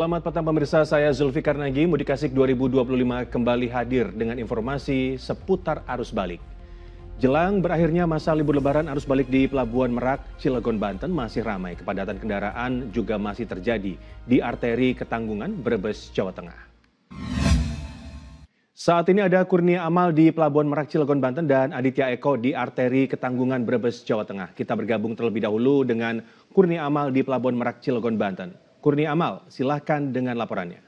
Selamat petang pemirsa, saya Zulfikar Nagy. Mudik Asik 2025 kembali hadir dengan informasi seputar arus balik. Jelang berakhirnya masa libur lebaran, arus balik di Pelabuhan Merak, Cilegon, Banten masih ramai. Kepadatan kendaraan juga masih terjadi di arteri Ketanggungan, Brebes, Jawa Tengah. Saat ini ada Kurnia Amal di Pelabuhan Merak, Cilegon, Banten dan Aditya Eko di arteri Ketanggungan, Brebes, Jawa Tengah. Kita bergabung terlebih dahulu dengan Kurnia Amal di Pelabuhan Merak, Cilegon, Banten. Kurnia Amal, silahkan dengan laporannya.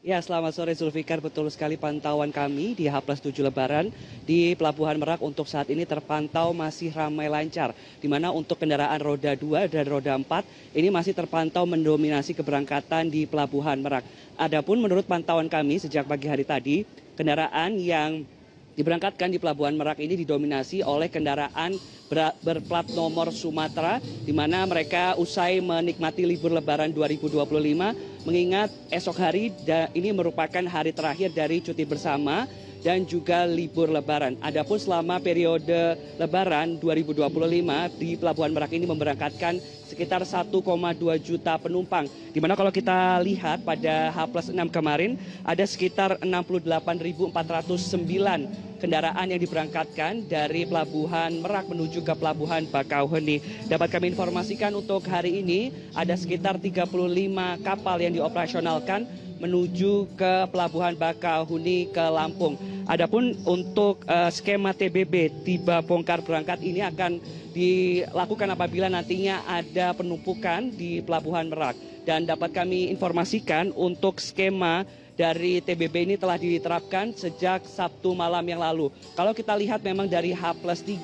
Ya, selamat sore Zulfikar. Betul sekali pantauan kami di H+7 Lebaran di Pelabuhan Merak untuk saat ini terpantau masih ramai lancar. Di mana untuk kendaraan roda 2 dan roda 4 ini masih terpantau mendominasi keberangkatan di Pelabuhan Merak. Adapun menurut pantauan kami sejak pagi hari tadi, kendaraan yang diberangkatkan di Pelabuhan Merak ini didominasi oleh kendaraan berplat nomor Sumatera, di mana mereka usai menikmati libur Lebaran 2025, mengingat esok hari ini merupakan hari terakhir dari cuti bersama dan juga libur Lebaran. Adapun selama periode Lebaran 2025 di Pelabuhan Merak ini memberangkatkan sekitar 1,2 juta penumpang. Di mana kalau kita lihat pada H+6 kemarin ada sekitar 68.409 kendaraan yang diberangkatkan dari Pelabuhan Merak menuju ke Pelabuhan Bakauheni. Dapat kami informasikan untuk hari ini ada sekitar 35 kapal yang dioperasionalkan menuju ke Pelabuhan Bakauheni ke Lampung. Adapun untuk skema TBB tiba bongkar berangkat ini akan dilakukan apabila nantinya ada penumpukan di Pelabuhan Merak. Dan dapat kami informasikan untuk skema dari TBB ini telah diterapkan sejak Sabtu malam yang lalu. Kalau kita lihat memang dari H+3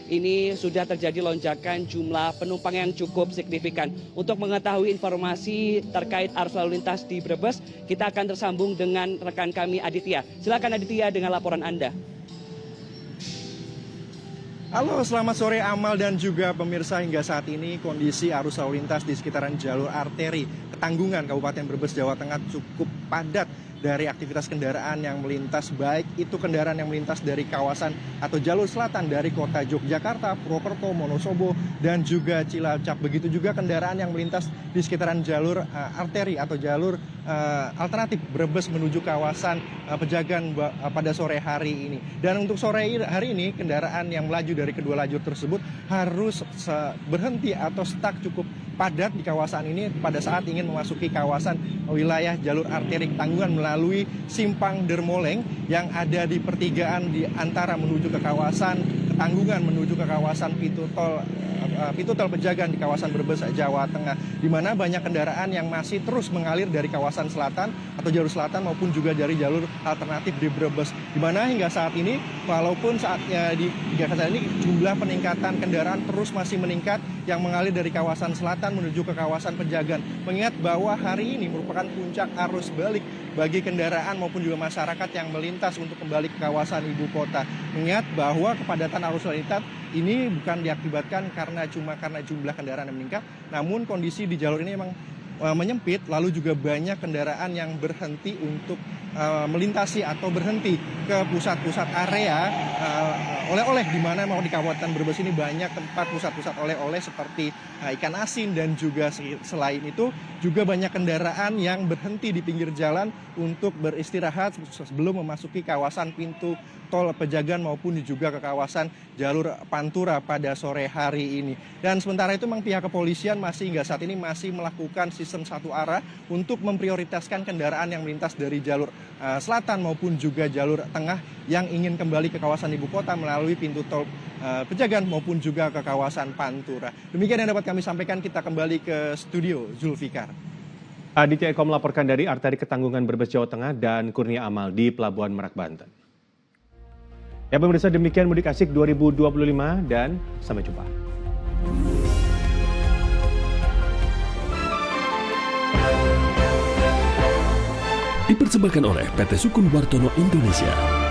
ini sudah terjadi lonjakan jumlah penumpang yang cukup signifikan. Untuk mengetahui informasi terkait arus lalu lintas di Brebes, kita akan tersambung dengan rekan kami Aditya. Silakan Aditya dengan laporan Anda. Halo, selamat sore Amal dan juga pemirsa. Hingga saat ini kondisi arus lalu lintas di sekitaran jalur arteri Ketanggungan Kabupaten Brebes, Jawa Tengah cukup padat dari aktivitas kendaraan yang melintas, baik itu kendaraan yang melintas dari kawasan atau jalur selatan dari kota Yogyakarta, Purwokerto, Wonosobo, dan juga Cilacap. Begitu juga kendaraan yang melintas di sekitaran jalur arteri atau jalur alternatif Brebes menuju kawasan Pejagan pada sore hari ini. Dan untuk sore hari ini kendaraan yang melaju dari kedua lajur tersebut harus berhenti atau stuck cukup padat di kawasan ini pada saat ingin memasuki kawasan wilayah jalur arteri Ketanggungan melalui simpang Dermoleng yang ada di pertigaan di antara menuju ke kawasan Ketanggungan menuju ke kawasan pintu tol Pejagan di kawasan Brebes, Jawa Tengah, di mana banyak kendaraan yang masih terus mengalir dari kawasan selatan atau jalur selatan maupun juga dari jalur alternatif di Brebes, di mana hingga saat ini walaupun jumlah peningkatan kendaraan terus masih meningkat yang mengalir dari kawasan selatan menuju ke kawasan Pejagan, mengingat bahwa hari ini merupakan puncak arus balik bagi kendaraan maupun juga masyarakat yang melintas untuk kembali ke kawasan ibu kota. Mengingat bahwa kepadatan arus lalu lintas ini bukan diakibatkan karena jumlah kendaraan yang meningkat, namun kondisi di jalur ini memang menyempit, lalu juga banyak kendaraan yang berhenti untuk melintasi atau berhenti ke pusat-pusat area oleh-oleh, di mana mau di Kabupaten Brebes ini banyak tempat pusat-pusat oleh-oleh seperti ikan asin, dan juga selain itu juga banyak kendaraan yang berhenti di pinggir jalan untuk beristirahat sebelum memasuki kawasan pintu tol Pejagan maupun juga ke kawasan jalur Pantura pada sore hari ini. Dan sementara itu memang pihak kepolisian hingga saat ini masih melakukan sistem satu arah untuk memprioritaskan kendaraan yang melintas dari jalur selatan maupun juga jalur tengah yang ingin kembali ke kawasan ibu kota melalui pintu tol Pejagan maupun juga ke kawasan Pantura. Demikian yang dapat kami sampaikan, kita kembali ke studio Zulfikar. Aditya Eko melaporkan dari arteri Ketanggungan Brebes, Jawa Tengah, dan Kurnia Amal di Pelabuhan Merak, Banten. Ya pemirsa, demikian Mudik Asik 2025 dan sampai jumpa. Dipersembahkan oleh PT Sukun Wartono Indonesia.